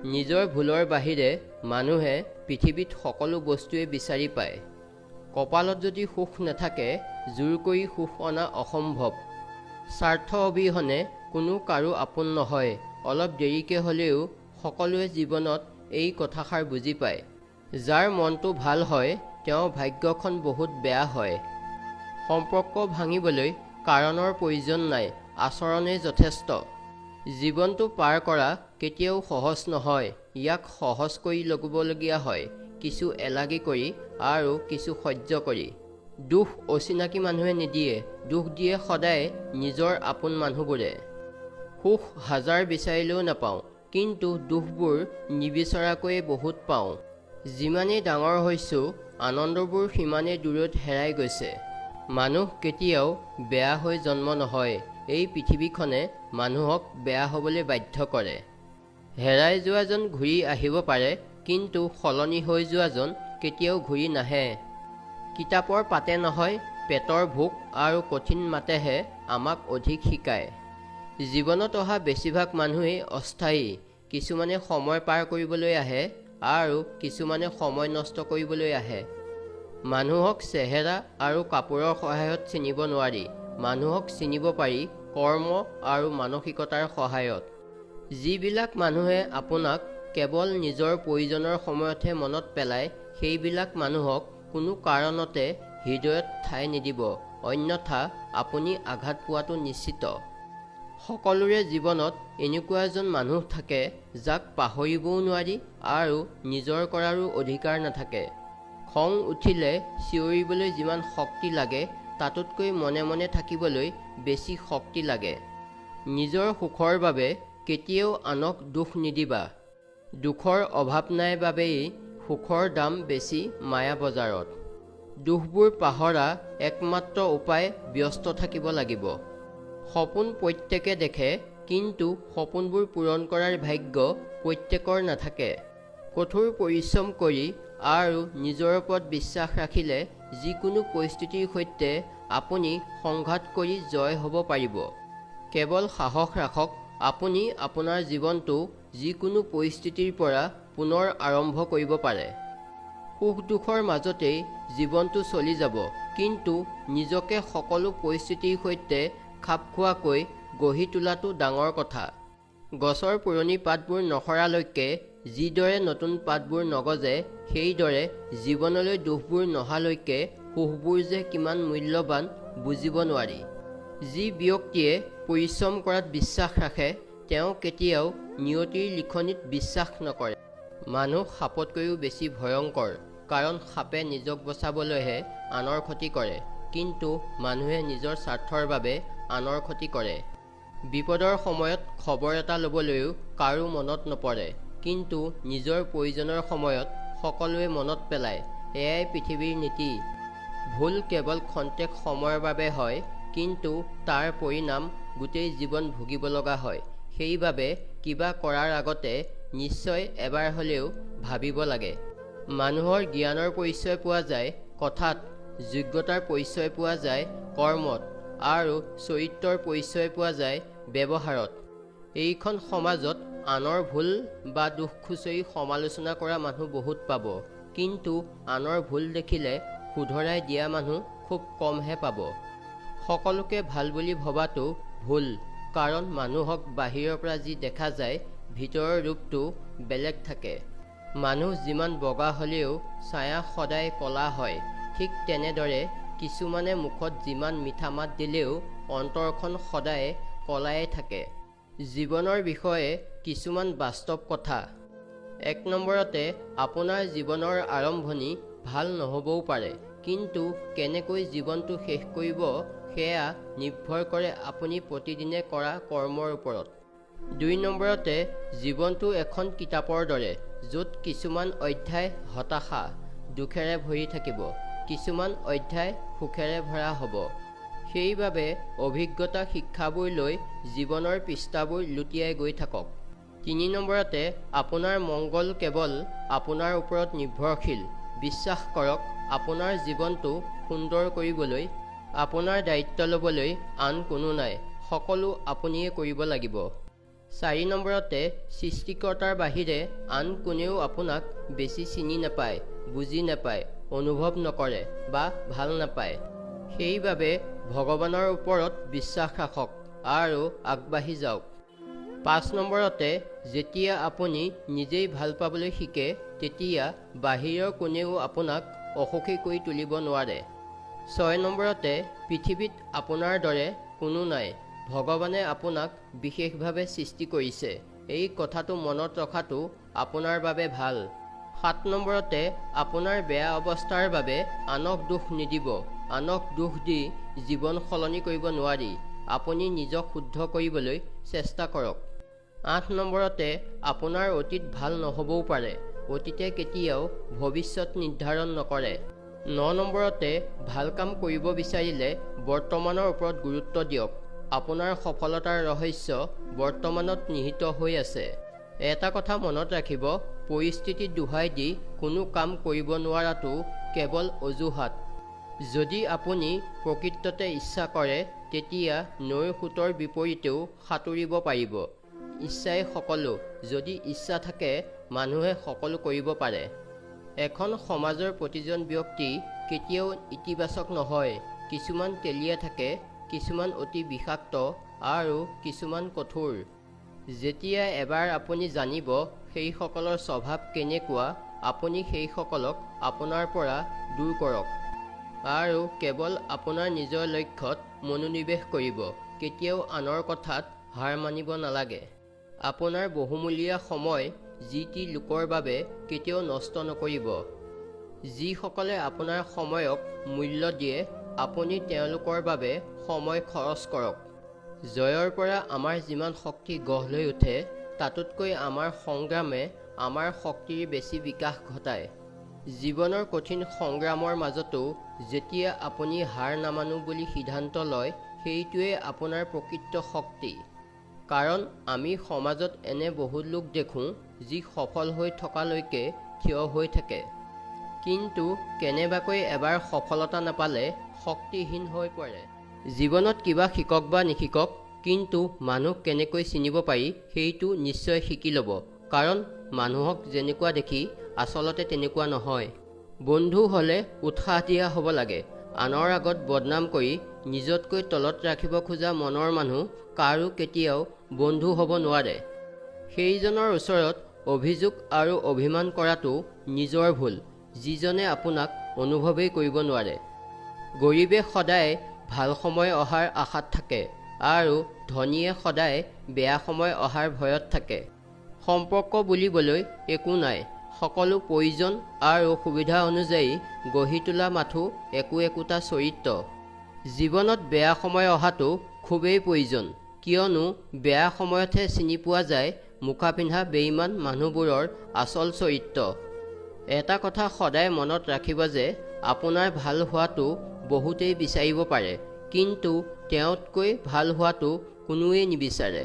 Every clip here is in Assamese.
নিজৰ ভুলৰ বাহিৰে মানুহে পৃথিৱীত সকলো বস্তুৱে বিচাৰি পায়। কপালত যদি সুখ নাথাকে জোৰ কৰি সুখ অনা অসম্ভৱ। স্বাৰ্থ অবিহনে কোনো কাৰো আপোন নহয়। অলপ দেৰিকৈ হ'লেও সকলোৱে জীৱনত এই কথাষাৰ বুজি পায়। যাৰ মনটো ভাল হয় তেওঁৰ ভাগ্যখন বহুত বেয়া হয়। সম্পৰ্ক ভাঙিবলৈ কাৰণৰ প্ৰয়োজন নাই, আচৰণেই যথেষ্ট। জীৱনটো পাৰ কৰা কেতিয়াও সহজ নহয়। ইয়াক সহজ কৰি ল'বলগীয়া হয়, কিছু এলাগি কৰি আৰু কিছু সহ্য কৰি। দুখ অচিনাকি মানুহে নিদিয়ে, দুখ দিয়ে সদায় নিজৰ আপোন মানুহবোৰে। সুখ হাজাৰ বিচাৰিলেও নাপাওঁ, কিন্তু দুখবোৰ নিবিচৰাকৈয়ে বহুত পাওঁ। যিমানেই ডাঙৰ হৈছোঁ আনন্দবোৰ সিমানেই দূৰত হেৰাই গৈছে। মানুহ কেতিয়াও বেয়া হৈ জন্ম নহয়। এই পৃথিৱীখনে মানুহক বেয়া হ'বলৈ বাধ্য কৰে। হেৰাই যোৱাজন ঘূৰি আহিব পাৰে, কিন্তু সলনি হৈ যোৱাজন কেতিয়াও ঘূৰি নাহে। কিতাপৰ পাতে নহয়, পেটৰ ভোক আৰু কঠিন মাতেহে আমাক অধিক শিকায়। জীৱনত অহা বেছিভাগ মানুহেই অস্থায়ী। কিছুমানে সময় পাৰ কৰিবলৈ আহে আৰু কিছুমানে সময় নষ্ট কৰিবলৈ আহে। মানুহক চেহেৰা আৰু কাপোৰৰ সহায়ত চিনিব নোৱাৰি, মানুহক চিনিব পাৰি কৰ্ম আৰু মানসিকতাৰ সহায়ত। যিবিলাক মানুহে আপোনাক কেৱল নিজৰ প্ৰয়োজনৰ সময়তহে মনত পেলায়, সেইবিলাক মানুহক কোনো কাৰণতে হৃদয়ত ঠাই নিদিব, অন্যথা আপুনি আঘাত পোৱাটো নিশ্চিত। সকলোৰে জীৱনত এনেকুৱা এজন মানুহ থাকে যাক পাহৰিবও নোৱাৰি আৰু নিজৰ কৰাৰো অধিকাৰ নাথাকে। খং উঠিলে চিঞৰিবলৈ যিমান শক্তি লাগে তাতোতকৈ মনে মনে থাকিবলৈ বেছি শক্তি লাগে। নিজৰ সুখৰ বাবে কেতিয়াও আনক দুখ নিদিবা। দুখৰ অভাৱ নাই বাবেই সুখৰ দাম বেছি মায়া বজাৰত। দুখবোৰ পাহৰা একমাত্ৰ উপায় ব্যস্ত থাকিব লাগিব। সপোন প্ৰত্যেকে দেখে, কিন্তু সপোনবোৰ পূৰণ কৰাৰ ভাগ্য প্ৰত্যেকৰ নাথাকে। কঠোৰ পৰিশ্ৰম কৰি আৰু নিজৰ ওপৰত বিশ্বাস ৰাখিলে যিকোনো পৰিস্থিতিৰ সৈতে আপুনি সংঘাত কৰি জয় হ'ব পাৰিব। কেৱল সাহস ৰাখক, আপুনি আপোনাৰ জীৱনটো যিকোনো পৰিস্থিতিৰ পৰা পুনৰ আৰম্ভ কৰিব পাৰে। সুখ দুখৰ মাজতেই জীৱনটো চলি যাব, কিন্তু নিজকে সকলো পৰিস্থিতিৰ সৈতে খাপ খোৱাকৈ গঢ়ি তোলাটো ডাঙৰ কথা। গছৰ পুৰণি পাতবোৰ নসৰালৈকে যিদৰে নতুন পাতবোৰ নগজে, সেইদৰে জীৱনলৈ দুখবোৰ নহালৈকে সুখবোৰ যে কিমান মূল্যৱান বুজিব নোৱাৰি। যি ব্যক্তিয়ে পৰিশ্ৰম কৰাত বিশ্বাস ৰাখে তেওঁ কেতিয়াও নিয়তিৰ লিখনিত বিশ্বাস নকৰে। মানুহ সাপতকৈও বেছি ভয়ংকৰ, কাৰণ সাপে নিজক বচাবলৈহে আনৰ ক্ষতি কৰে, কিন্তু মানুহে নিজৰ স্বাৰ্থৰ বাবে আনৰ ক্ষতি কৰে। বিপদৰ সময়ত খবৰ এটা ল'বলৈও কাৰো মনত নপৰে, কিন্তু নিজৰ প্ৰয়োজনৰ সময়ত সকলোৱে মনত পেলায়। এয়াই পৃথিৱীৰ নীতি। ভুল কেৱল খন্তেক সময়ৰ বাবে হয়, কিন্তু তাৰ পৰিণাম গোটেই জীৱন ভুগিব লগা হয়। সেইবাবে কিবা কৰাৰ আগতে নিশ্চয় এবাৰ হ'লেও ভাবিব লাগে। মানুহৰ জ্ঞানৰ পৰিচয় পোৱা যায় কথাত, যোগ্যতাৰ পৰিচয় পোৱা যায় কৰ্মত, আৰু চৰিত্ৰৰ পৰিচয় পোৱা যায় ব্যৱহাৰত। এইখন সমাজত আনৰ ভুল বা দুখ খুচৰি সমালোচনা কৰা মানুহ বহুত পাব, কিন্তু আনৰ ভুল দেখিলে শুধৰাই দিয়া মানুহ খুব কমহে পাব। সকলোকে ভাল বুলি ভবাটো ভুল, কাৰণ মানুহক বাহিৰৰ পৰা যি দেখা যায় ভিতৰৰ ৰূপটো বেলেগ থাকে। মানুহ যিমান বগা হ'লেও ছায়া সদায় ক'লা হয়। ঠিক তেনেদৰে কিছুমানে মুখত যিমান মিঠা মাত দিলেও অন্তৰখন সদায় ক'লাই থাকে। জীৱনৰ বিষয়ে কিছুমান বাস্তৱ কথা। ১ নম্বৰতে, আপোনাৰ জীৱনৰ আৰম্ভণি ভাল নহ'বও পাৰে, কিন্তু কেনেকৈ জীৱনটো শেষ কৰিব সেয়া নিৰ্ভৰ কৰে আপুনি প্ৰতিদিনে কৰা কৰ্মৰ ওপৰত। ২ নম্বৰতে, জীৱনটো এখন কিতাপৰ দৰে, য'ত কিছুমান অধ্যায় হতাশা, দুখেৰে ভৰি থাকিব, কিছুমান অধ্যায় সুখেৰে ভৰা হ'ব। সেইবাবে অভিজ্ঞতা শিক্ষাবোৰ লৈ জীৱনৰ পৃষ্ঠাবোৰ লুটিয়াই গৈ থাকক। ৩ নম্বৰতে, আপোনাৰ মংগল কেৱল আপোনাৰ ওপৰত নিৰ্ভৰশীল। বিশ্বাস কৰক, আপোনাৰ জীৱনটো সুন্দৰ কৰিবলৈ আপোনাৰ দায়িত্ব ল'বলৈ আন কোনো নাই, সকলো আপুনিয়ে কৰিব লাগিব। 4 নম্বৰতে সৃষ্টিকৰ্তাৰ বাহিৰে আন কোনেও আপোনাক বেছি চিনি নাপায়, বুজি নাপায়, অনুভৱ নকৰে বা ভাল নাপায়। সেইবাবে ভগৱানৰ ওপৰত বিশ্বাস ৰাখক আৰু আগবাঢ়ি যাওক। 5 নম্বৰতে যেতিয়া আপুনি নিজেই ভাল পাবলৈ শিকে তেতিয়া বাহিৰৰ কোনেও আপোনাক অসুখী কৰি তুলিব নোৱাৰে। 6 নম্বৰতে পৃথিৱীত আপোনাৰ দৰে কোনো নাই, ভগৱানে আপোনাক বিশেষভাৱে সৃষ্টি কৰিছে, এই কথাটো মনত ৰখাটো আপোনাৰ বাবে ভাল। 7 নম্বৰতে আপোনাৰ বেয়া অৱস্থাৰ বাবে আনক দোষ নিদিব, আনক দোষ দি জীৱন সলনি কৰিব নোৱাৰি, আপুনি নিজক শুদ্ধ কৰিবলৈ চেষ্টা কৰক। 8 নম্বৰতে আপোনাৰ অতীত ভাল নহ'বও পাৰে, অতীতে কেতিয়াও ভৱিষ্যত নিৰ্ধাৰণ নকৰে। 9 নম্বৰতে ভাল কাম কৰিব বিচাৰিলে বৰ্তমানৰ ওপৰত গুৰুত্ব দিয়ক, আপোনাৰ সফলতাৰ ৰহস্য বৰ্তমানত নিহিত হৈ আছে। এটা কথা মনত ৰাখিব, পৰিস্থিতি দোহাই দি কোনো কাম কৰিব নোৱাৰাটো কেৱল অজুহাত। যদি আপুনি প্ৰকৃততে ইচ্ছা কৰে তেতিয়া নৈৰ সোঁতৰ বিপৰীতেও সাঁতুৰিব পাৰিব। ইচ্ছাই সকলো, যদি ইচ্ছা থাকে মানুহে সকলো কৰিব পাৰে। এখন সমাজৰ প্ৰতিজন ব্যক্তি কেতিয়াও ইতিবাচক নহয়, কিছুমান তেলীয়া থাকে, কিছুমান অতি বিষাক্ত আৰু কিছুমান কঠোৰ। যেতিয়া এবাৰ আপুনি জানিব সেইসকলৰ স্বভাৱ কেনেকুৱা, আপুনি সেইসকলক আপোনাৰ পৰা দূৰ কৰক আৰু কেৱল আপোনাৰ নিজৰ লক্ষ্যত মনোনিৱেশ কৰিব। কেতিয়াও আনৰ কথাত হাৰ মানিব নালাগে। আপোনাৰ বহুমূলীয়া সময় যি টি লোকৰ বাবে কেতিয়াও নষ্ট নকৰিব। যিসকলে আপোনাৰ সময়ক মূল্য দিয়ে আপুনি তেওঁলোকৰ বাবে সময় খৰচ কৰক। জয়ৰ পৰা আমাৰ যিমান শক্তি গঢ় লৈ উঠে তাতোতকৈ আমাৰ সংগ্ৰামে আমাৰ শক্তিৰ বেছি বিকাশ ঘটায়। জীৱনৰ কঠিন সংগ্ৰামৰ মাজতো যেতিয়া আপুনি হাৰ নামানো বুলি সিদ্ধান্ত লয় সেইটোৱে আপোনাৰ প্ৰকৃত শক্তি। কাৰণ আমি সমাজত এনে বহুত লোক দেখোঁ যি সফল হৈ থকালৈকে থিয় হৈ থাকে, কিন্তু কেনেবাকৈ এবাৰ সফলতা নাপালে শক্তিহীন হৈ পৰে। জীৱনত কিবা শিকক বা নিশিকক, কিন্তু মানুহ কেনেকৈ চিনিব পাৰি সেইটো নিশ্চয় শিকি ল'ব। কাৰণ মানুহক যেনেকুৱা দেখি আচলতে তেনেকুৱা নহয়। বন্ধু হ'লে উৎসাহ দিয়া হ'ব লাগে, আনৰ আগত বদনাম কৰি নিজতকৈ তলত ৰাখিব খোজা মনৰ মানুহ কাৰো কেতিয়াও বন্ধু হ'ব নোৱাৰে। সেইজনৰ ওচৰত অভিযোগ আৰু অভিমান কৰাটো নিজৰ ভুল, যিজনে আপোনাক অনুভৱেই কৰিব নোৱাৰে। গৰীবে সদায় ভাল সময় অহাৰ আশাত থাকে আৰু ধনীয়ে সদায় বেয়া সময় অহাৰ ভয়ত থাকে। সম্পৰ্ক বুলিবলৈ একো নাই, সকলো প্ৰয়োজন আৰু সুবিধা অনুযায়ী গঢ়ি তোলা মাথো একো একোটা চৰিত্ৰ। জীৱনত বেয়া সময় অহাটো খুবেই প্ৰয়োজন, কিয়নো বেয়া সময়তহে চিনি পোৱা যায় মুখা পিন্ধা বেইমান মানুহবোৰৰ আচল চৰিত্ৰ। এটা কথা সদায় মনত ৰাখিব যে আপোনাৰ ভাল হোৱাটো বহুতেই বিচাৰিব পাৰে, কিন্তু তেওঁতকৈ ভাল হোৱাটো কোনোৱেই নিবিচাৰে।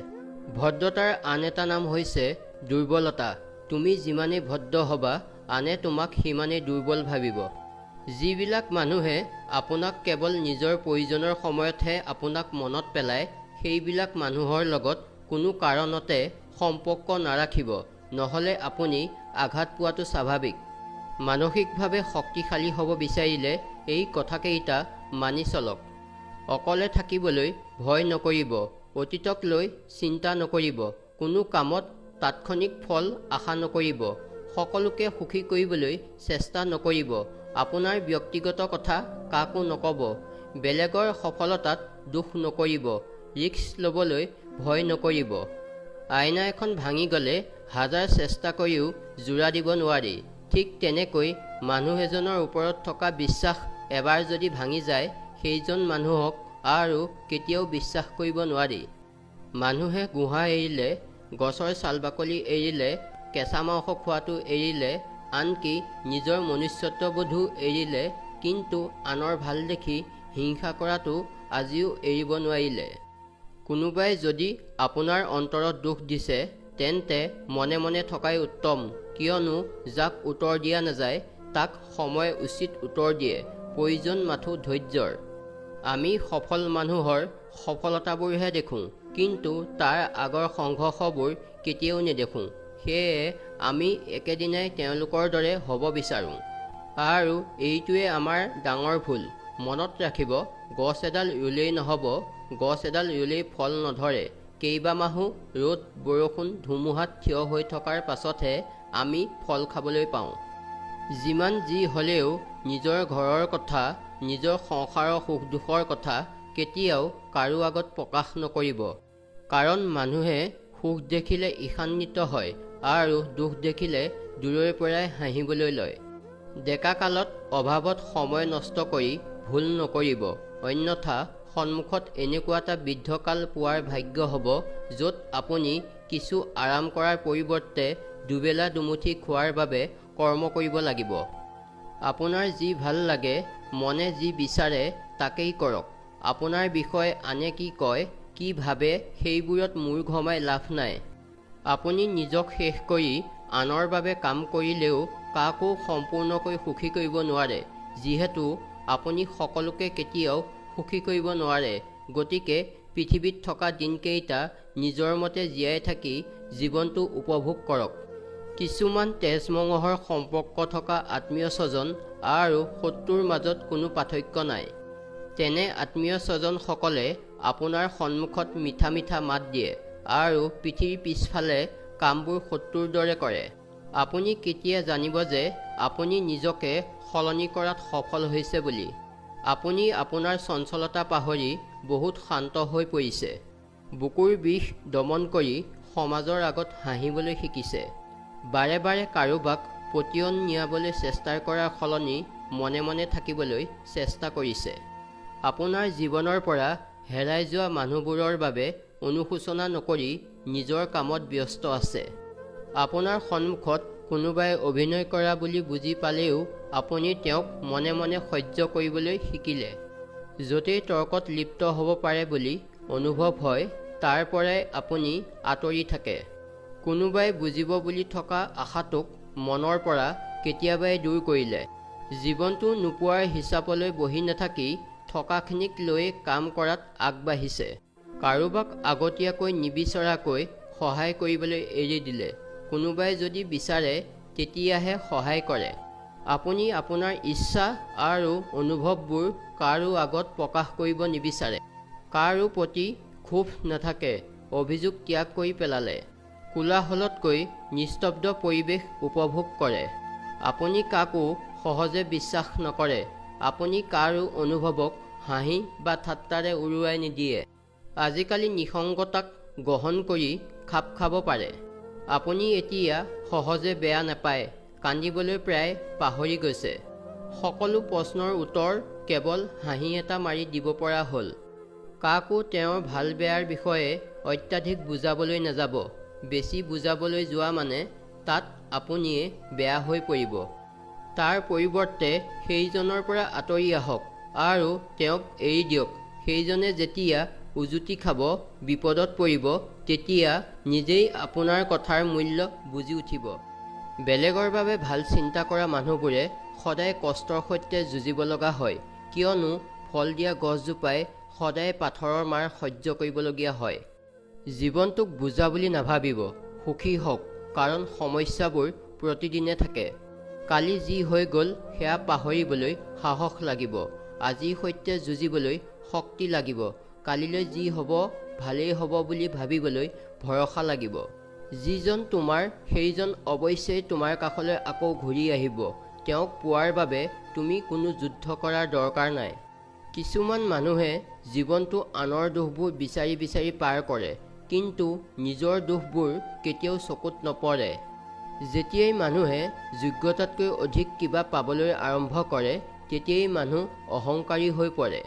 ভদ্ৰতাৰ আন এটা নাম হৈছে দুৰ্বলতা। তুমি যিমানেই ভদ্ৰ হ'বা আনে তোমাক সিমানেই দুৰ্বল ভাবিব। যিবিলাক মানুহে আপোনাক কেৱল নিজৰ প্ৰয়োজনৰ সময়তহে আপোনাক মনত পেলায় সেইবিলাক মানুহৰ লগত কোনো কাৰণতে সম্পৰ্ক নাৰাখিব, নহ'লে আপুনি আঘাত পোৱাটো স্বাভাৱিক। মানসিকভাৱে শক্তিশালী হ'ব বিচাৰিলে এই কথাকেইটা মানি চলক। অকলে থাকিবলৈ ভয় নকৰিব, অতীতক লৈ চিন্তা নকৰিব, কোনো কামত তাৎক্ষণিক ফল আশা নকৰিব, সকলোকে সুখী কৰিবলৈ চেষ্টা নকৰিব, আপোনাৰ ব্যক্তিগত কথা কাকো নক'ব, বেলেগৰ সফলতাত দুখ নকৰিব, ৰিস্ক ল'বলৈ ভয় নকৰিব। আইনা এখন ভাঙি গ'লে হাজাৰ চেষ্টা কৰিও জোৰা দিব নোৱাৰি, ঠিক তেনেকৈ মানুহ এজনৰ ওপৰত থকা বিশ্বাস এবাৰ যদি ভাঙি যায় সেইজন মানুহক আৰু কেতিয়াও বিশ্বাস কৰিব নোৱাৰি। মানুহে গুহা এৰিলে, গছৰ ছাল বাকলি এৰিলে, কেঁচা মাংস খোৱাটো এৰিলে, আনকি নিজৰ মনুষ্যত্ববোধো এৰিলে, কিন্তু আনৰ ভাল দেখি হিংসা কৰাটো আজিও এৰিব নোৱাৰিলে। কোনোবাই যদি আপোনাৰ অন্তৰত দুখ দিছে তেন্তে মনে মনে থকাই উত্তম, কিয়নো যাক উত্তৰ দিয়া নাযায় তাক সময় উচিত উত্তৰ দিয়ে, প্ৰয়োজন মাথো ধৈৰ্যৰ। আমি সফল মানুহৰ সফলতাবোৰহে দেখোঁ, কিন্তু তাৰ আগৰ সংঘৰ্ষবোৰ কেতিয়াও নেদেখোঁ। সেয়ে আমি একেদিনাই তেওঁলোকৰ দৰে হ'ব বিচাৰোঁ। আৰু এইটোৱে আমাৰ ডাঙৰ ভুল। মনত ৰাখিব, গছ এডাল ৰুলেই নহ'ব, গছ এডাল ৰুলেই ফল নধৰে। কেইবামাহো ৰ'দ বৰষুণ ধুমুহাত থিয় হৈ থকাৰ পাছতহে আমি ফল খাবলৈ পাওঁ। যিমান যি হ'লেও নিজৰ ঘৰৰ কথা, নিজৰ সংসাৰৰ সুখ দুখৰ কথা কেতিয়াও কাৰো আগত প্ৰকাশ নকৰিব। কাৰণ মানুহে সুখ দেখিলে ঈৰ্ষান্বিত হয় আৰু দুখ দেখিলে দূৰৈৰ পৰাই হাঁহিবলৈ লয়। ডেকা কালত অভাৱত সময় নষ্ট কৰি ভুল নকৰিব, অন্যথা সন্মুখত এনেকুৱা এটা বৃদ্ধকাল পোৱাৰ ভাগ্য হ'ব য'ত আপুনি কিছু আৰাম কৰাৰ পৰিৱৰ্তে দুবেলা দুমুঠি খোৱাৰ বাবে কৰ্ম কৰিব লাগিব। আপোনাৰ যি ভাল লাগে, মনে যি বিচাৰে তাকেই কৰক। আপোনাৰ বিষয়ে আনে কি কয়, কি ভাবে সেইবোৰত মূৰ ঘমাই লাভ নাই। আপুনি নিজক শেষ কৰি আনৰ বাবে কাম কৰিলেও কাকো সম্পূৰ্ণকৈ সুখী কৰিব নোৱাৰে, যিহেতু আপুনি সকলোকে কেতিয়াও সুখী কৰিব নোৱাৰে। গতিকে পৃথিৱীত থকা দিনকেইটা নিজৰ মতে জীয়াই থাকি জীৱনটো উপভোগ কৰক। কিছুমান তেজমঙহৰ সম্পৰ্ক থকা আত্মীয় স্বজন আৰু শত্ৰুৰ মাজত কোনো পাৰ্থক্য নাই। তেনে আত্মীয় স্বজনসকলে আপোনাৰ সন্মুখত মিঠা মিঠা মাত দিয়ে আৰু পিঠিৰ পিছফালে কামবোৰ শত্ৰুৰ দৰে কৰে। আপুনি কেতিয়া জানিব যে আপুনি নিজকে সলনি কৰাত সফল হৈছে বুলি? আপুনি আপোনাৰ চঞ্চলতা পাহৰি বহুত শান্ত হৈ পৰিছে। বুকুৰ বিষ দমন কৰি সমাজৰ আগত হাঁহিবলৈ শিকিছে। বাৰে বাৰে কাৰোবাক পতিয়ন নিয়াবলৈ চেষ্টা কৰাৰ সলনি মনে মনে থাকিবলৈ চেষ্টা কৰিছে। আপোনাৰ জীৱনৰ পৰা হেৰাই যোৱা মানুহবোৰৰ বাবে অনুশোচনা নকৰি নিজৰ কামত ব্যস্ত আছে। আপোনাৰ সন্মুখত কোনোবাই অভিনয় কৰা বুলি বুজি পালেও আপুনি তেওঁক মনে মনে সহ্য কৰিবলৈ শিকিলে। য'তেই তৰ্কত লিপ্ত হ'ব পাৰে বুলি অনুভৱ হয়, তাৰ পৰাই আপুনি আঁতৰি থাকে। কোনোবাই বুজিব বুলি থকা আশাটোক মনৰ পৰা কেতিয়াবাই দূৰ কৰিলে। জীৱনটো নোপোৱাৰ হিচাপলৈ বহি নাথাকি থকাখিনিক লৈ কাম কৰাত আগবাঢ়িছে। কাৰোবাক আগতীয়াকৈ নিবিচৰাকৈ সহায় কৰিবলৈ এৰি দিলে। কোনোবাই যদি বিচাৰে তেতিয়াহে সহায় কৰে। আপুনি আপোনাৰ ইচ্ছা আৰু অনুভৱবোৰ কাৰো আগত প্ৰকাশ কৰিব নিবিচাৰে। কাৰো প্ৰতি ক্ষোভ নাথাকে, অভিযোগ ত্যাগ কৰি পেলালে। কোলাহলতকৈ নিস্তব্ধ পৰিৱেশ উপভোগ কৰে। আপুনি কাকো সহজে বিশ্বাস নকৰে। আপুনি কাৰো অনুভৱক হাঁহি বা ঠাট্টাৰে উৰুৱাই নিদিয়ে। আজিকালি নিসংগতাক গ্ৰহণ কৰি খাপ খাব পাৰে। আপুনি এতিয়া সহজে বেয়া নাপায়, কান্দিবলৈ প্ৰায় পাহৰি গৈছে। সকলো প্ৰশ্নৰ উত্তৰ কেৱল হাঁহি এটা মাৰি দিব পৰা হ'ল। কাকো তেওঁৰ ভাল বেয়াৰ বিষয়ে অত্যাধিক বুজাবলৈ নাযাব। বেছি বুজাবলৈ যোৱা মানে তাত আপুনিয়ে বেয়া হৈ পৰিব। তাৰ পৰিৱৰ্তে সেইজনৰ পৰা আঁতৰি আহক আৰু তেওঁক এৰি দিয়ক। সেইজনে যেতিয়া উজুতি খাব, বিপদত পৰিব, তেতিয়া নিজেই আপোনাৰ কথাৰ মূল্য বুজি উঠিব। বেলেগৰ বাবে ভাল চিন্তা কৰা মানুহবোৰে সদায় কষ্টৰ সৈতে যুঁজিব লগা হয়, কিয়নো ফল দিয়া গছজোপাই সদায় পাথৰৰ মাৰ সহ্য কৰিবলগীয়া হয়। জীৱনটোক বুজা বুলি নাভাবিব, সুখী হওক, কাৰণ সমস্যাবোৰ প্ৰতিদিনে থাকে। কালি যি হৈ গ'ল সেয়া পাহৰিবলৈ সাহস লাগিব। আজিৰ সৈতে যুঁজিবলৈ শক্তি লাগিব। কালিলৈ যি হ'ব ভালেই হ'ব বুলি ভাবিবলৈ ভৰসা লাগিব। যিজন তোমাৰ, সেইজন অৱশ্যেই তোমাৰ কাষলৈ আকৌ ঘূৰি আহিব। তেওঁক পোৱাৰ বাবে তুমি কোনো যুদ্ধ কৰাৰ দৰকাৰ নাই। কিছুমান মানুহে জীৱনটো আনৰ দুখবোৰ বিচাৰি বিচাৰি পাৰ কৰে, কিন্তু নিজৰ দুখবোৰ কেতিয়াও চকুত নপৰে। যেতিয়াই মানুহে যোগ্যতাতকৈ অধিক কিবা পাবলৈ আৰম্ভ কৰে, তেতিয়াই মানুহ অহংকাৰী হৈ পৰে।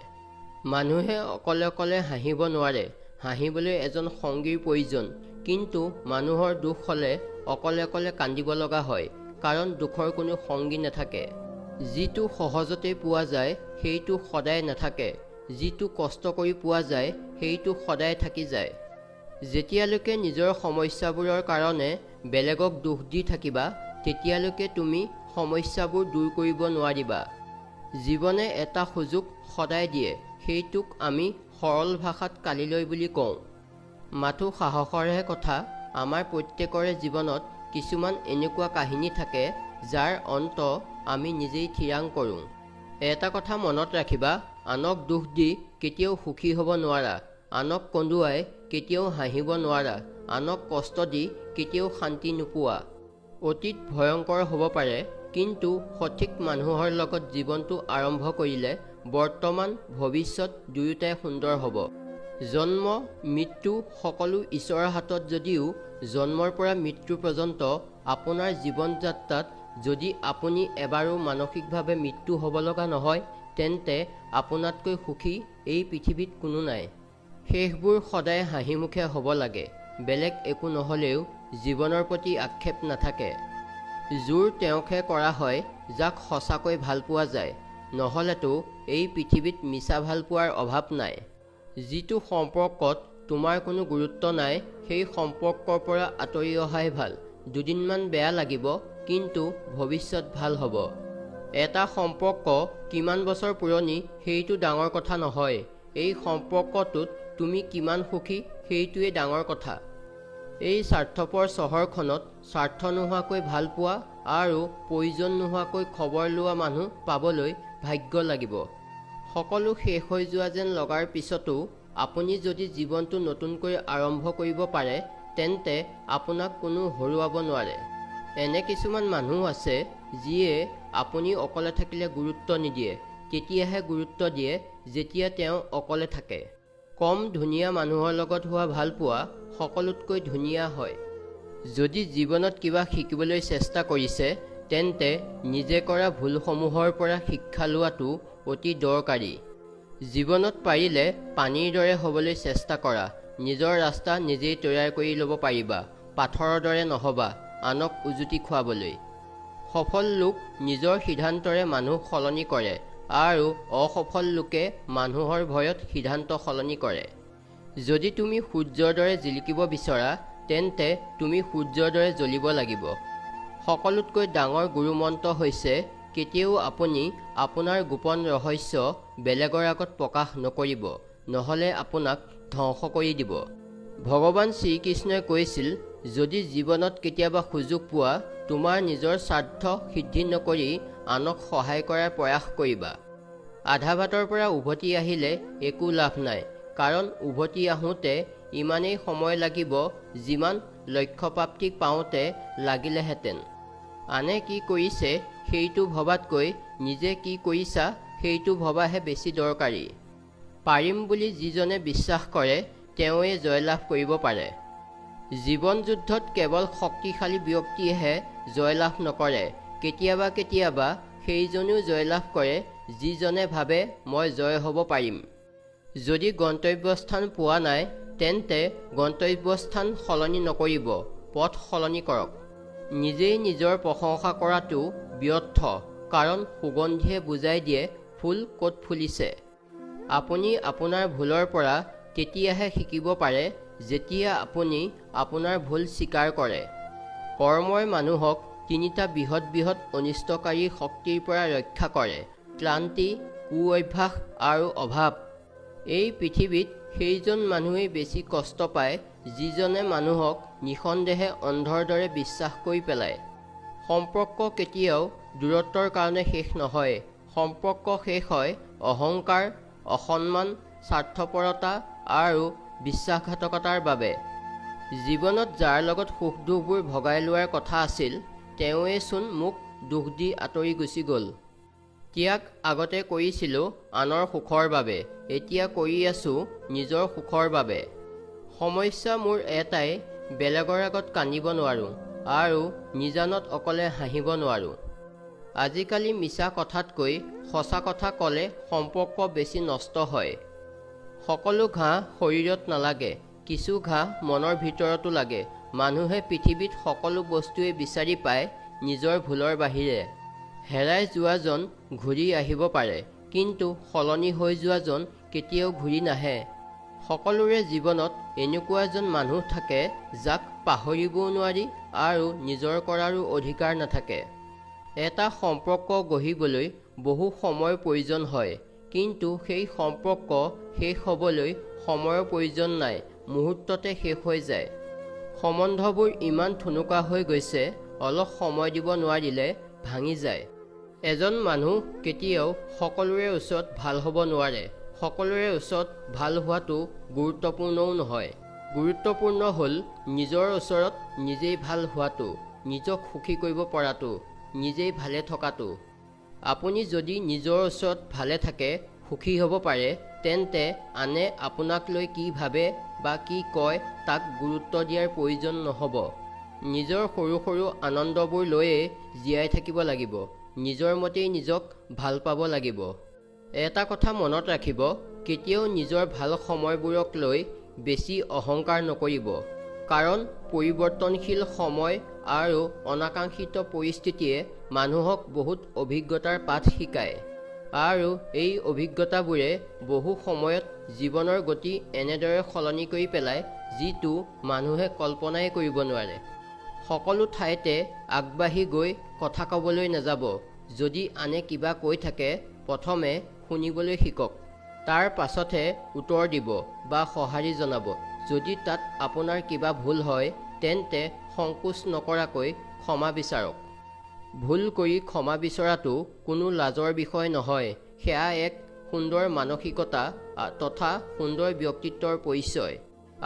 মানুহে অকলে অকলে হাঁহিব নোৱাৰে। হাঁহিবলৈ এজন সংগীৰ প্ৰয়োজন, কিন্তু মানুহৰ দুখ হ'লে অকলে অকলে কান্দিব লগা হয়, কাৰণ দুখৰ কোনো সংগী নাথাকে। যিটো সহজতে পোৱা যায় সেইটো সদায় নাথাকে। যিটো কষ্ট কৰি পোৱা যায় সেইটো সদায় থাকি যায়। যেতিয়ালৈকে নিজৰ সমস্যাবোৰৰ কাৰণে বেলেগক দোষ দি থাকিবা, তেতিয়ালৈকে তুমি সমস্যাবোৰ দূৰ কৰিব নোৱাৰিবা। জীৱনে এটা সুযোগ সদায় দিয়ে, সেইটোক আমি সৰল ভাষাত কালিলৈ বুলি কওঁ। মাথো সাহসৰহে কথা, আমাৰ প্ৰত্যেকৰে জীৱনত কিছুমান এনেকুৱা কাহিনী থাকে যাৰ অন্ত আমি নিজেই থিৰাং কৰোঁ। এটা কথা মনত ৰাখিবা, আনক দুখ দি কেতিয়াও সুখী হ'ব নোৱাৰা, আনক কন্দুৱাই কেতিয়াও হাঁহিব নোৱাৰা, আনক কষ্ট দি কেতিয়াও শান্তি নোপোৱা। অতীত ভয়ংকৰ হ'ব পাৰে, কিন্তু সঠিক মানুহৰ লগত জীৱনটো আৰম্ভ কৰিলে বৰ্তমান ভৱিষ্যত দুয়োটাই সুন্দৰ হ'ব। জন্ম মৃত্যু সকলো ঈশ্বৰৰ হাতত যদিও জন্মৰ পৰা মৃত্যু পৰ্যন্ত আপোনাৰ জীৱন যাত্ৰাত যদি আপুনি এবাৰো মানসিকভাৱে মৃত্যু হ'ব লগা নহয়, তেন্তে আপোনাতকৈ সুখী এই পৃথিৱীত কোনো নাই। শেষবোৰ সদায় হাঁহিমুখে হ'ব লাগে, বেলেগ একো নহ'লেও জীৱনৰ প্ৰতি আক্ষেপ নাথাকে। জোৰ তেওঁকহে কৰা হয় যাক সঁচাকৈ ভাল পোৱা যায়, নহ'লেতো এই পৃথিৱীত মিছা ভাল পোৱাৰ অভাৱ নাই। যিটো সম্পৰ্কত তোমাৰ কোনো গুৰুত্ব নাই সেই সম্পৰ্কৰ পৰা আঁতৰি অহাই ভাল। দুদিনমান বেয়া লাগিব, কিন্তু ভৱিষ্যত ভাল হ'ব। এটা সম্পৰ্ক কিমান বছৰ পুৰণি সেইটো ডাঙৰ কথা নহয়, এই সম্পৰ্কটোত তুমি কিমান সুখী সেইটোৱে ডাঙৰ কথা। এই স্বাৰ্থপৰ চহৰখনত স্বাৰ্থ নোহোৱাকৈ ভাল পোৱা আৰু প্ৰয়োজন নোহোৱাকৈ খবৰ লোৱা মানুহ পাবলৈ ভাগ্য লাগিব। সকলো শেষ হৈ যোৱা যেন লগাৰ পিছতো আপুনি যদি জীৱনটো নতুনকৈ আৰম্ভ কৰিব পাৰে, তেন্তে আপোনাক কোনো হৰুৱাব নোৱাৰে। এনে কিছুমান মানুহ আছে যিয়ে আপুনি অকলে থাকিলে গুৰুত্ব নিদিয়ে, তেতিয়াহে গুৰুত্ব দিয়ে যেতিয়া তেওঁ অকলে থাকে। কম ধুনীয়া মানুহৰ লগত হোৱা ভালপোৱা সকলোতকৈ ধুনীয়া হয়। যদি জীৱনত কিবা শিকিবলৈ চেষ্টা কৰিছে, তেন্তে নিজে কৰা ভুলসমূহৰ পৰা শিক্ষা লোৱাটো অতি দৰকাৰী। জীৱনত পাৰিলে পানীৰ দৰে হ'বলৈ চেষ্টা কৰা, নিজৰ ৰাস্তা নিজেই তৈয়াৰ কৰি ল'ব পাৰিবা, পাথৰৰ দৰে নহ'বা আনক উজুতি খুৱাবলৈ। সফল লোক নিজৰ সিদ্ধান্তৰে মানুহ সলনি কৰে আৰু অসফল লোকে মানুহৰ ভয়ত সিদ্ধান্ত সলনি কৰে। যদি তুমি সূৰ্যৰ দৰে জিলিকিব বিচৰা, তেন্তে তুমি সূৰ্যৰ দৰে জ্বলিব লাগিব। সকলোতকৈ ডাঙৰ গুৰুমন্ত্ৰ হৈছে কেতিয়াও আপুনি আপোনাৰ গোপন ৰহস্য বেলেগৰ আগত প্ৰকাশ নকৰিব, নহ'লে আপোনাক ধ্বংস কৰি দিব। ভগৱান শ্ৰীকৃষ্ণই কৈছিল, যদি জীৱনত কেতিয়াবা সুযোগ পোৱা, তোমাৰ নিজৰ স্বাৰ্থ সিদ্ধি নকৰি আনক সহায় কৰাৰ প্ৰয়াস কৰিবা। আধা বাটৰ পৰা উভতি আহিলে একো লাভ নাই, কাৰণ উভতি আহোঁতে ইমানেই সময় লাগিব যিমান লক্ষ্যপ্ৰাপ্তি পাওঁতে লাগিলেহেঁতেন। আনে কি কৰিছে সেইটো ভবাতকৈ নিজে কি কৰিছা সেইটো ভবাহে বেছি দৰকাৰী। পাৰিম বুলি যিজনে বিশ্বাস কৰে তেওঁৱে জয়লাভ কৰিব পাৰে। জীৱন যুদ্ধত কেৱল শক্তিশালী ব্যক্তিয়েহে জয়লাভ নকৰে, কেতিয়াবা কেতিয়াবা সেইজনেও জয়লাভ কৰে যিজনে ভাবে মই জয় হ'ব পাৰিম। যদি গন্তব্যস্থান পোৱা নাই, তেন্তে গন্তব্যস্থান সলনি নকৰিব, পথ সলনি কৰক। নিজেই নিজৰ প্ৰশংসা কৰাটো ব্যৰ্থ, কাৰণ সুগন্ধিয়ে বুজাই দিয়ে ফুল ক'ত ফুলিছে। আপুনি আপোনাৰ ভুলৰ পৰা তেতিয়াহে শিকিব পাৰে যেতিয়া আপুনি আপোনাৰ ভুল স্বীকাৰ কৰে। কৰ্মই মানুহক তিনিটা বৃহৎ বৃহৎ অনিষ্টকাৰী শক্তিৰ পৰা ৰক্ষা কৰে: ক্লান্তি, কুঅভ্যাস আৰু অভাৱ। এই পৃথিৱীত সেইজন মানুহেই বেছি কষ্ট পায় যিজনে মানুহক নিঃসন্দেহে অন্ধৰ দৰে বিশ্বাস কৰি পেলায়। সম্পৰ্ক কেতিয়াও দূৰত্বৰ কাৰণে শেষ নহয়, সম্পৰ্ক শেষ হয় অহংকাৰ, অসন্মান, স্বাৰ্থপৰতা আৰু বিশ্বাসঘাতকতাৰ বাবে। জীৱনত যাৰ লগত সুখ দুখবোৰ ভগাই লোৱাৰ কথা আছিল, তেওঁৱেই চোন মোক দুখ দি আঁতৰি গুচি গ'ল। ত্যাগ আগতে কৰিছিলোঁ আনৰ সুখৰ বাবে, এতিয়া কৰি আছোঁ নিজৰ সুখৰ বাবে। সমস্যা মোৰ এটাই, বেলেগৰ আগত কান্দিব নোৱাৰোঁ আৰু নিজানত অকলে হাঁহিব নোৱাৰোঁ। আজিকালি মিছা কথাতকৈ সঁচা কথা ক'লে সম্পৰ্ক বেছি নষ্ট হয়। সকলো ঘাঁহ শৰীৰত নালাগে, কিছু ঘাঁহ মনৰ ভিতৰতো লাগে। মানুহে পৃথিৱীত সকলো বস্তুৱেই বিচাৰি পায় নিজৰ ভুলৰ বাহিৰে। হেৰাই যোৱাজন ঘূৰি আহিব পাৰে, কিন্তু সলনি হৈ যোৱাজন কেতিয়াও ঘূৰি নাহে। সকলোৰে জীৱনত এনেকুৱা এজন মানুহ থাকে যাক পাহৰিবও নোৱাৰি আৰু নিজৰ কৰাৰো অধিকাৰ নাথাকে। এটা সম্পৰ্ক গঢ়িবলৈ বহু সময়ৰ প্ৰয়োজন হয়, কিন্তু সেই সম্পৰ্ক শেষ হ'বলৈ সময়ৰ প্ৰয়োজন নাই, মুহূৰ্ততে শেষ হৈ যায়। সম্বন্ধবোৰ ইমান ঠুনুকা হৈ গৈছে, অলপ সময় দিব নোৱাৰিলে ভাঙি যায়। এজন মানুহ কেতিয়াও সকলোৰে ওচৰত ভাল হ'ব নোৱাৰে। সকলোৰে ওচৰত ভাল হোৱাটো গুৰুত্বপূৰ্ণও নহয়। গুৰুত্বপূৰ্ণ হ'ল নিজৰ ওচৰত নিজেই ভাল হোৱাটো, নিজক সুখী কৰিব পৰাটো, নিজেই ভালে থকাটো। আপুনি যদি নিজৰ ওচৰত ভালে থাকে, সুখী হ'ব পাৰে, তেন্তে আনে আপোনাক লৈ কি ভাবে বা কি কয় তাক গুৰুত্ব দিয়াৰ প্ৰয়োজন নহ'ব। নিজৰ সৰু সৰু আনন্দবোৰ লৈয়ে জীয়াই থাকিব লাগিব। নিজৰ মতেই নিজক ভাল পাব লাগিব। এটা কথা মনত ৰাখিব, কেতিয়াও নিজৰ ভাল সময়বোৰক লৈ বেছি অহংকাৰ নকৰিব। কাৰণ পৰিৱৰ্তনশীল সময় আৰু অনাকাংক্ষিত পৰিস্থিতিয়ে মানুহক বহুত অভিজ্ঞতাৰ পাঠ শিকায়। আৰু এই অভিজ্ঞতাবোৰে বহু সময়ত জীৱনৰ গতি এনেদৰে সলনি কৰি পেলায় যিটো মানুহে কল্পনাই কৰিব নোৱাৰে। সকলো ঠাইতে আগবাঢ়ি গৈ কথা ক'বলৈ নাযাব। যদি আনে কিবা কৈ থাকে, প্ৰথমে শুনিবলৈ শিকক, তাৰ পাছতহে উত্তৰ দিব বা সঁহাৰি জনাব। যদি তাত আপোনাৰ কিবা ভুল হয়, তেন্তে সংকোচ নকৰাকৈ ক্ষমা বিচাৰক। ভুল কৰি ক্ষমা বিচৰাটো কোনো লাজৰ বিষয় নহয়, সেয়া এক সুন্দৰ মানসিকতা তথা সুন্দৰ ব্যক্তিত্বৰ পৰিচয়।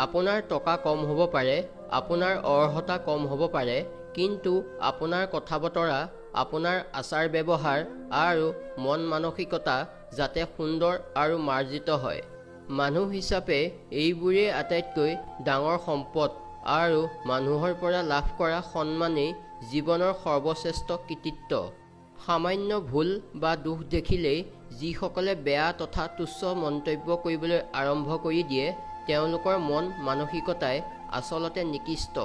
আপোনাৰ টকা কম হ'ব পাৰে, আপোনাৰ অৰ্হতা কম হ'ব পাৰে, কিন্তু আপোনাৰ কথা বতৰা, আপোনাৰ আচাৰ ব্যৱহাৰ আৰু মন মানসিকতা যাতে সুন্দৰ আৰু মাৰ্জিত হয়। মানুহ হিচাপে এইবোৰেই আটাইতকৈ ডাঙৰ সম্পদ আৰু মানুহৰ পৰা লাভ কৰা সন্মানেই জীৱনৰ সৰ্বশ্ৰেষ্ঠ কৃতিত্ব। সামান্য ভুল বা দোষ দেখিলেই যিসকলে বেয়া তথা তুচ্ছ মন্তব্য কৰিবলৈ আৰম্ভ কৰি দিয়ে, তেওঁলোকৰ মন মানসিকতাই আচলতে নিকৃষ্ট।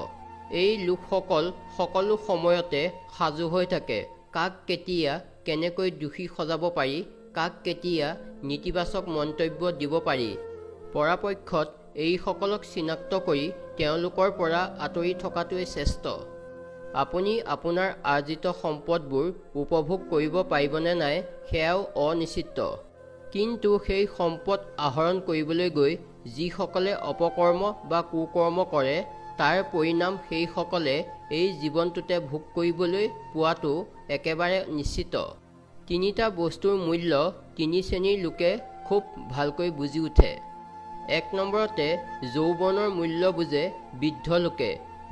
এই লোকসকল সকলো সময়তে সাজু হৈ থাকে, কাক কেতিয়া কেনেকৈ দোষী সজাব পাৰি, কাক কেতিয়া নেতিবাচক মন্তব্য দিব পাৰি। পৰাপক্ষত এইসকলক চিনাক্ত কৰি তেওঁলোকৰ পৰা আঁতৰি থকাটোৱেই শ্ৰেষ্ঠ। আপুনি আপোনাৰ আৰ্জিত সম্পদবোৰ উপভোগ কৰিব পাৰিবনে নাই সেয়াও অনিশ্চিত। কিন্তু সেই সম্পদ আহৰণ কৰিবলৈ গৈ যিসকলে অপকৰ্ম বা কুকৰ্ম কৰে, তাৰ পৰিণাম সেইসকলে এই জীৱনটোতে ভোগ কৰিবলৈ পোৱাটো একেবাৰে নিশ্চিত। তিনিটা বস্তুৰ মূল্য তিনি শ্ৰেণীৰ লোকে খুব ভালকৈ বুজি উঠে। ১ নম্বৰতে যৌৱনৰ মূল্য বুজে বৃদ্ধ লোকে,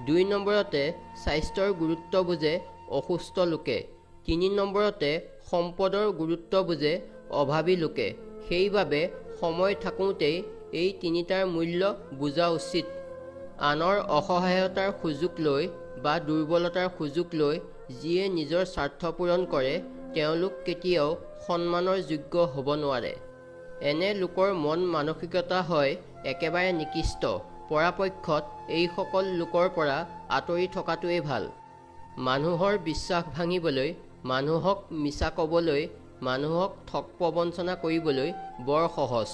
২ নম্বৰতে স্বাস্থ্যৰ গুৰুত্ব বুজে অসুস্থ লোকে, ৩ নম্বৰতে সম্পদৰ গুৰুত্ব বুজে অভাৱী লোকে। সেইবাবে সময় থাকোঁতেই এই তিনিটাৰ মূল্য বুজা উচিত। আনৰ অসহায়তাৰ সুযোগ লৈ বা দুৰ্বলতাৰ সুযোগ লৈ যিয়ে নিজৰ স্বাৰ্থ পূৰণ কৰে, তেওঁলোক কেতিয়াও সন্মানৰ যোগ্য হ'ব নোৱাৰে। এনে লোকৰ মন মানসিকতা হয় একেবাৰে নিকৃষ্ট। পৰাপক্ষত এইসকল লোকৰ পৰা আঁতৰি থকাটোৱেই ভাল। মানুহৰ বিশ্বাস ভাঙিবলৈ, মানুহক মিছা ক'বলৈ, মানুহক ঠগ প্ৰবঞ্চনা কৰিবলৈ বৰ সহজ।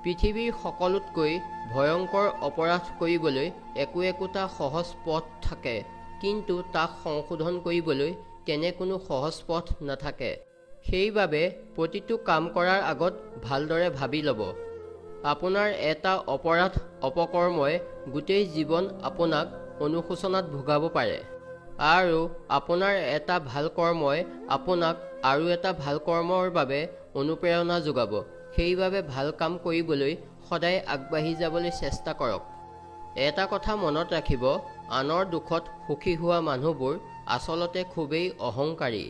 পৃথিৱীৰ সকলোতকৈ ভয়ংকৰ অপৰাধ কৰিবলৈ একোটা সহজ পথ থাকে, কিন্তু তাক সংশোধন কৰিবলৈ তেনে কোনো সহজ পথ নাথাকে। সেইবাবে প্ৰতিটো কাম কৰাৰ আগত ভালদৰে ভাবি ল'ব। আপোনাৰ এটা অপৰাধ অপকৰ্মই গোটেই জীৱন আপোনাক অনুশোচনাত ভোগাব পাৰে, আৰু আপোনাৰ এটা ভাল কৰ্মই আপোনাক আৰু এটা ভাল কৰ্মৰ বাবে অনুপ্ৰেৰণা যোগাব। সেইবাবে ভাল কাম কৰিবলৈ সদায় আগবাঢ়ি যাবলৈ চেষ্টা কৰক। এটা কথা মনত ৰাখিব, আনৰ দুখত সুখী হোৱা মানুহবোৰ আচলতে খুবেই অহংকাৰী।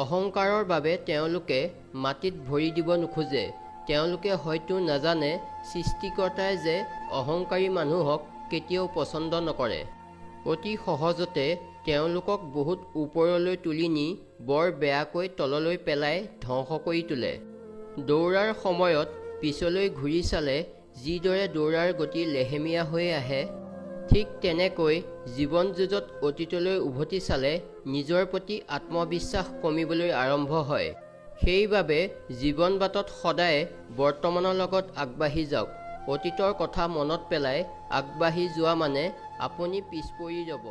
অহংকাৰৰ বাবে তেওঁলোকে মাটিত ভৰি দিব নোখোজে। তেওঁলোকে হয়তো নাজানে সৃষ্টিকৰ্তাই যে অহংকাৰী মানুহক কেতিয়াও পচন্দ নকৰে। অতি সহজতে তেওঁলোকক বহুত ওপৰলৈ তুলি নি বৰ বেয়াকৈ তললৈ পেলাই ধ্বংস কৰি তোলে। দৌৰাৰ সময়ত পিছলৈ ঘূৰি চালে যিদৰে দৌৰাৰ গতি লেহেমীয়া হৈ আহে, ঠিক তেনেকৈ জীৱন যুঁজত অতীতলৈ উভতি চালে নিজৰ প্ৰতি আত্মবিশ্বাস কমিবলৈ আৰম্ভ হয়। সেইবাবে জীৱন বাটত সদায় বৰ্তমানৰ লগত আগবাঢ়ি যাওক। অতীতৰ কথা মনত পেলাই আগবাঢ়ি যোৱা মানে আপুনি পিছ পৰি যাব।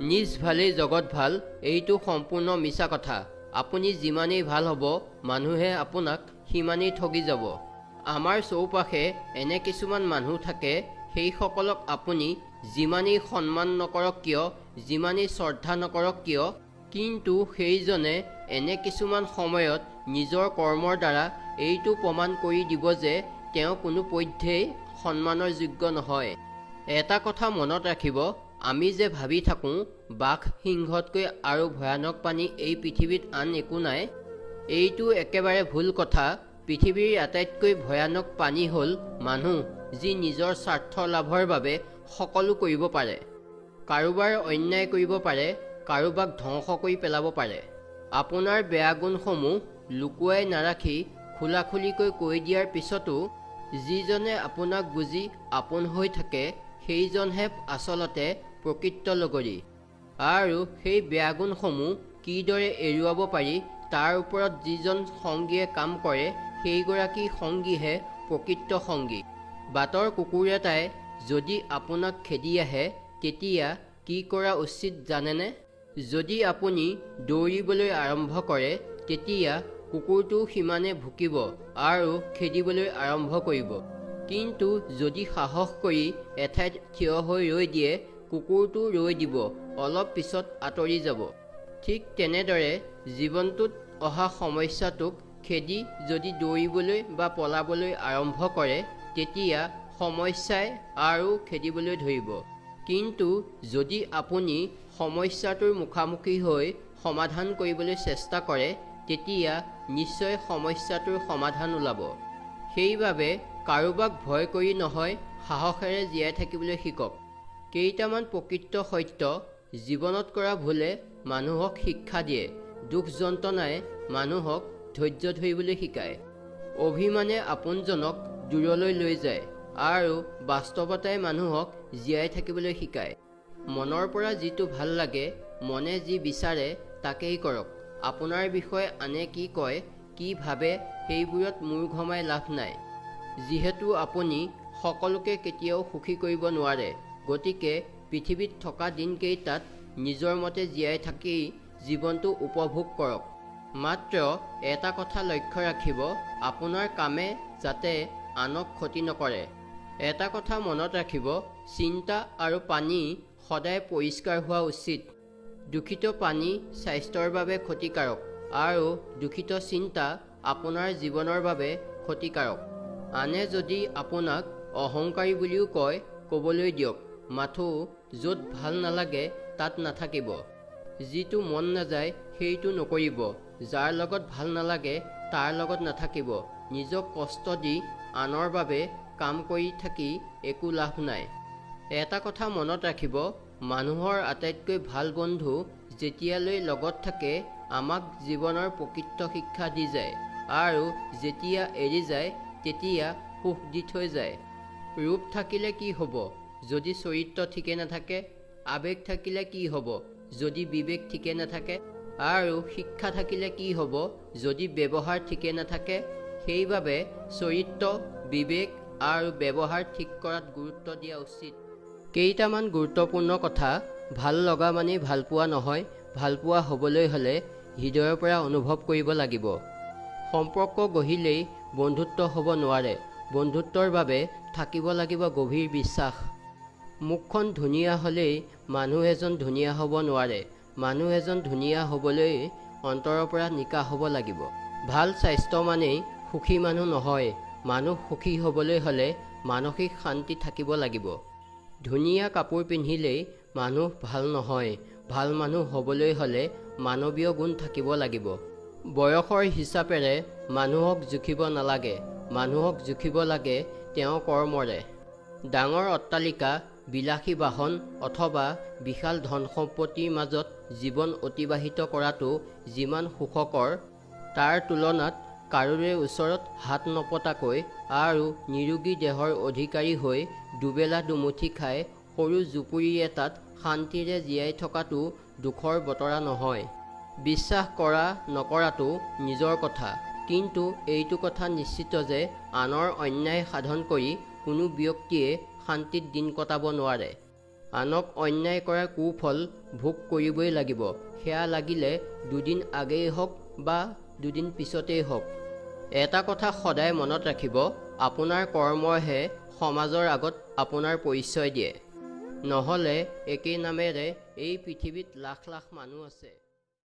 নিজ ভালেই জগত ভাল, এইটো সম্পূৰ্ণ মিছা কথা। আপুনি যিমানেই ভাল হ'ব, মানুহে আপোনাক সিমানেই ঠগি যাব। আমাৰ চৌপাশে এনে কিছুমান মানুহ থাকে, সেইসকলক আপুনি যিমানেই সন্মান নকৰক কিয়, যিমানেই শ্ৰদ্ধা নকৰক কিয়, কিন্তু সেইজনে এনে কিছুমান সময়ত নিজৰ কৰ্মৰ দ্বাৰা এইটো প্ৰমাণ কৰি দিব যে তেওঁ কোনোপধ্যেই সন্মানৰ যোগ্য নহয়। এটা কথা মনত ৰাখিব, আমি যে ভাবি থাকোঁ বাঘ সিংহতকৈ আৰু ভয়ানক প্ৰাণী এই পৃথিৱীত আন একো নাই, এইটো একেবাৰে ভুল কথা। পৃথিৱীৰ আটাইতকৈ ভয়ানক প্ৰাণী হ'ল মানুহ, যি নিজৰ স্বাৰ্থ লাভৰ বাবে সকলো কৰিব পাৰে। কাৰোবাৰ অন্যায় কৰিব পাৰে, কাৰোবাক ধ্বংস কৰি পেলাব পাৰে। আপোনাৰ বেয়া গুণসমূহ লুকুৱাই নাৰাখি খোলাখুলিকৈ কৈ দিয়াৰ পিছতো যিজনে আপোনাক বুজি আপোন হৈ থাকে, সেইজনহে আচলতে প্ৰকৃত লগৰী। আৰু সেই বেয়া গুণসমূহ কিদৰে এৰুৱাব পাৰি তাৰ ওপৰত যিজন সংগীয়ে কাম কৰে, সেইগৰাকী সংগীহে প্ৰকৃত সংগী। বাটৰ কুকুৰ এটাই যদি আপোনাক খেদি আহে, তেতিয়া কি কৰা উচিত জানেনে? যদি আপুনি দৌৰিবলৈ আৰম্ভ কৰে, তেতিয়া কুকুৰটো সিমানে ভুকিব আৰু খেদিবলৈ আৰম্ভ কৰিব। কিন্তু যদি সাহস কৰি এঠাইত থিয় হৈ ৰৈ দিয়ে, কুকুৰটো ৰৈ দিব, অলপ পিছত আঁতৰি যাব। ঠিক তেনেদৰে জীৱনটোত অহা সমস্যাটোক খেদি যদি দৌৰিবলৈ বা পলাবলৈ আৰম্ভ কৰে, তেতিয়া সমস্যাই আৰু খেদিবলৈ ধৰিব। কিন্তু যদি আপুনি সমস্যাটোৰ মুখামুখি হৈ সমাধান কৰিবলৈ চেষ্টা কৰে, তেতিয়া নিশ্চয় সমস্যাটোৰ সমাধান ওলাব। সেইবাবে কাৰোবাক ভয় কৰি নহয়, সাহসেৰে জীয়াই থাকিবলৈ শিকক। কেইটামান প্ৰকৃত সত্য: জীৱনত কৰা ভুলে মানুহক শিক্ষা দিয়ে, দুখ যন্ত্ৰণাই মানুহক ধৈৰ্য ধৰিবলৈ শিকায়, অভিমানে আপোনজনক দূৰলৈ লৈ যায় আৰু বাস্তৱতাই মানুহক জীয়াই থাকিবলৈ শিকায়। মনৰ পৰা যিটো ভাল লাগে, মনে যি বিচাৰে তাকেই কৰক। আপোনাৰ বিষয়ে আনে কি কয়, কি ভাবে, সেইবোৰত মূৰ ঘমাই লাভ নাই। যিহেতু আপুনি সকলোকে কেতিয়াও সুখী কৰিব নোৱাৰে, গতিকে পৃথিৱীত থকা দিনকেইটাত নিজৰ মতে জীয়াই থাকি জীৱনটো উপভোগ কৰক। মাত্ৰ এটা কথা লক্ষ্য ৰাখিব, আপোনাৰ কামে যাতে আনক ক্ষতি নকৰে। এটা কথা মনত ৰাখিব, চিন্তা আৰু পানী সদায় পৰিষ্কাৰ হোৱা উচিত। দূষিত পানী স্বাস্থ্যৰ বাবে ক্ষতিকাৰক আৰু দূষিত চিন্তা আপোনাৰ জীৱনৰ বাবে ক্ষতিকাৰক। আনে যদি আপোনাক অহংকাৰী বুলিও কয়, ক'বলৈ দিয়ক, মাথো য'ত ভাল নালাগে তাত নাথাকিব। যিটো মন নাযায় সেইটো নকৰিব, যাৰ লগত ভাল নালাগে তাৰ লগত নাথাকিব। নিজক কষ্ট দি আনৰ বাবে কাম কৰি থাকি একো লাভ নাই। এটা কথা মনত ৰাখিব, মানুহৰ আটাইতকৈ ভাল বন্ধু যেতিয়ালৈ লগত থাকে আমাক জীৱনৰ প্ৰকৃত শিক্ষা দি যায়, আৰু যেতিয়া এৰি যায় তেতিয়া সুখ দি থৈ যায়। ৰূপ থাকিলে কি হ'ব যদি চৰিত্ৰ ঠিকে নাথাকে? আৱেগ থাকিলে কি হ'ব যদি বিবেক ঠিকে নাথাকে? আৰু শিক্ষা থাকিলে কি হ'ব যদি ব্যৱহাৰ ঠিকে নাথাকে? সেইবাবে চৰিত্ৰ, বিবেক আৰু ব্যৱহাৰ ঠিক কৰাত গুৰুত্ব দিয়া উচিত। কেইটামান গুৰুত্বপূৰ্ণ কথা: ভাল লগা মানেই ভালপোৱা নহয়, ভালপোৱা হ'বলৈ হ'লে হৃদয়ৰ পৰা অনুভৱ কৰিব লাগিব। সম্পৰ্ক গঢ়িলেই বন্ধুত্ব হ'ব নোৱাৰে, বন্ধুত্বৰ বাবে থাকিব লাগিব গভীৰ বিশ্বাস। মুখখন ধুনীয়া হ'লেই মানুহ এজন ধুনীয়া হ'ব নোৱাৰে, মানুহ এজন ধুনীয়া হ'বলৈ অন্তৰৰ পৰা নিকা হ'ব লাগিব। ভাল স্বাস্থ্য মানেই সুখী মানুহ নহয়, মানুহ সুখী হ'বলৈ হ'লে মানসিক শান্তি থাকিব লাগিব। ধুনীয়া কাপোৰ পিন্ধিলেই মানুহ ভাল নহয়, ভাল মানুহ হ'বলৈ হ'লে মানৱীয় গুণ থাকিব লাগিব। বয়সৰ হিচাপেৰে মানুহক জুখিব নালাগে, মানুহক জুখিব লাগে তেওঁৰ কৰ্মৰে। ডাঙৰ অট্টালিকা, বিলাসী বাহন অথবা বিশাল ধন সম্পত্তিৰ মাজত জীৱন অতিবাহিত কৰাটো যিমান সুখকৰ, তাৰ তুলনাত কাৰোৰে ওচৰত হাত নপতাকৈ আৰু নিৰোগী দেহৰ অধিকাৰী হৈ দুবেলা দুমুঠি খাই সৰু জুপুৰি এটাত শান্তিৰে জীয়াই থকাটো দুখৰ বতৰা নহয়। বিশ্বাস কৰা নকৰাটো নিজৰ কথা, কিন্তু এইটো কথা নিশ্চিত যে আনৰ অন্যায় সাধন কৰি কোনো ব্যক্তিয়ে শান্তিত দিন কটাব নোৱাৰে। আনক অন্যায় কৰাৰ কুফল ভোগ কৰিবই লাগিব, সেয়া লাগিলে দুদিন আগেই হওক বা দুদিন পিছতেই হওক। এটা কথা সদায় মনত ৰাখিব, আপোনাৰ কৰ্মইহে সমাজৰ আগত আপোনাৰ পৰিচয় দিয়ে। নহ'লে একেই নামেৰে এই পৃথিৱীত লাখ লাখ মানুহ আছে।